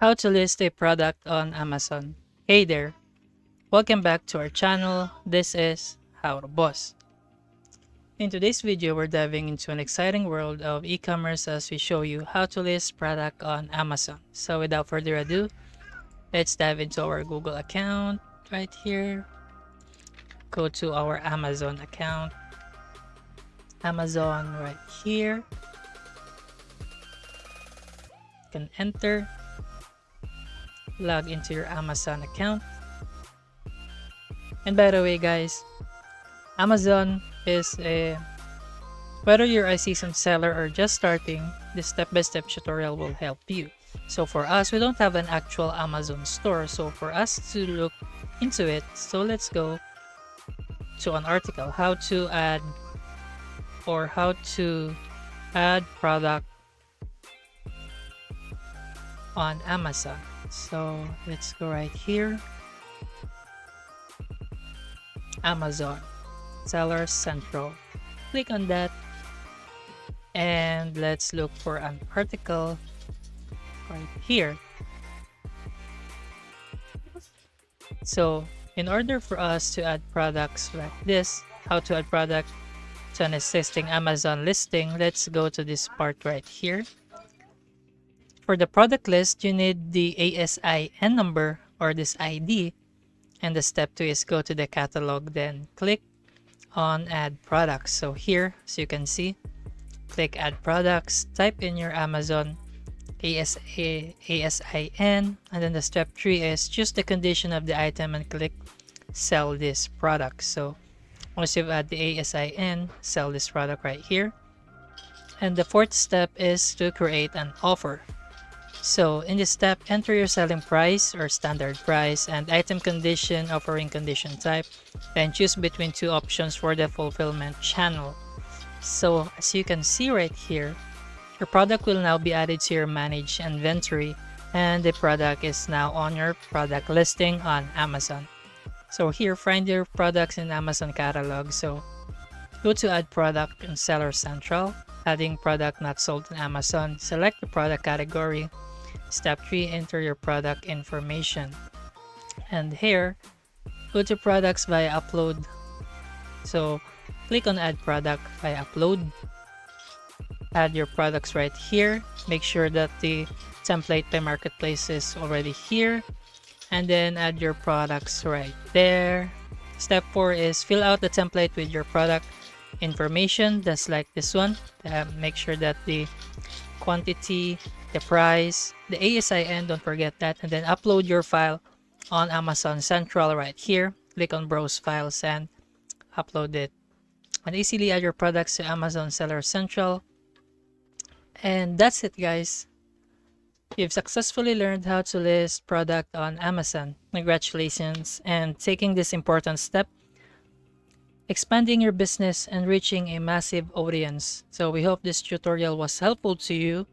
How to list a product on Amazon. Hey there, welcome back to our channel. This is How to Boss. In today's video, we're diving into an exciting world of e-commerce as we show you how to list product on Amazon. So without further ado, let's dive into our Google account right here. Go to our Amazon account. Amazon right here. You can enter. Log into your Amazon account. And by the way, guys, Amazon is whether you're a seasoned seller or just starting, this step-by-step tutorial will help you. So for us, we don't have an actual Amazon store, so for us to look into it, so let's go to an article, how to add product on Amazon. So let's go right here. Amazon Seller Central. Click on that and let's look for an article right here. So in order for us to add products like this, how to add product to an existing Amazon listing, let's go to this part right here. For the product list, you need the ASIN number or this ID. And the step 2 is go to the catalog, then click on add products. So here, as you can see, click add products, type in your Amazon ASIN, and then the step 3 is choose the condition of the item and click sell this product. So once you've added the ASIN, sell this product right here. And the 4th step is to create an offer. So in this step, enter your selling price or standard price and item condition, offering condition type, then choose between 2 options for the fulfillment channel. So as you can see right here, your product will now be added to your managed inventory and the product is now on your product listing on Amazon. So here, find your products in Amazon catalog. So go to add product in Seller Central, adding product not sold on Amazon, select the product category. Step 3, enter your product information. And here, go to products via upload. So click on add product via upload. Add your products right here. Make sure that the template by marketplace is already here. And then add your products right there. Step 4 is fill out the template with your product information, just like this one. Make sure that the quantity, the price, the ASIN, don't forget that, and then upload your file on Amazon Central right here. Click on browse files and upload it. And easily add your products to Amazon Seller Central. And that's it, guys. You've successfully learned how to list product on Amazon. Congratulations, and taking this important step, expanding your business and reaching a massive audience. So we hope this tutorial was helpful to you.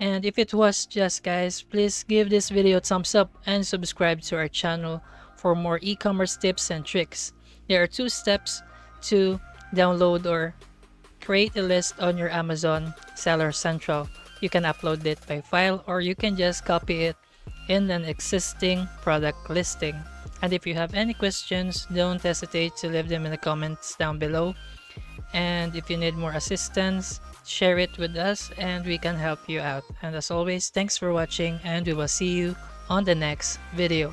And if it was, just guys, please give this video a thumbs up and subscribe to our channel for more e-commerce tips and tricks. There are 2 steps to download or create a list on your Amazon Seller Central. You can upload it by file or you can just copy it in an existing product listing. And if you have any questions, don't hesitate to leave them in the comments down below. And if you need more assistance, share it with us and we can help you out. And as always, thanks for watching and we will see you on the next video.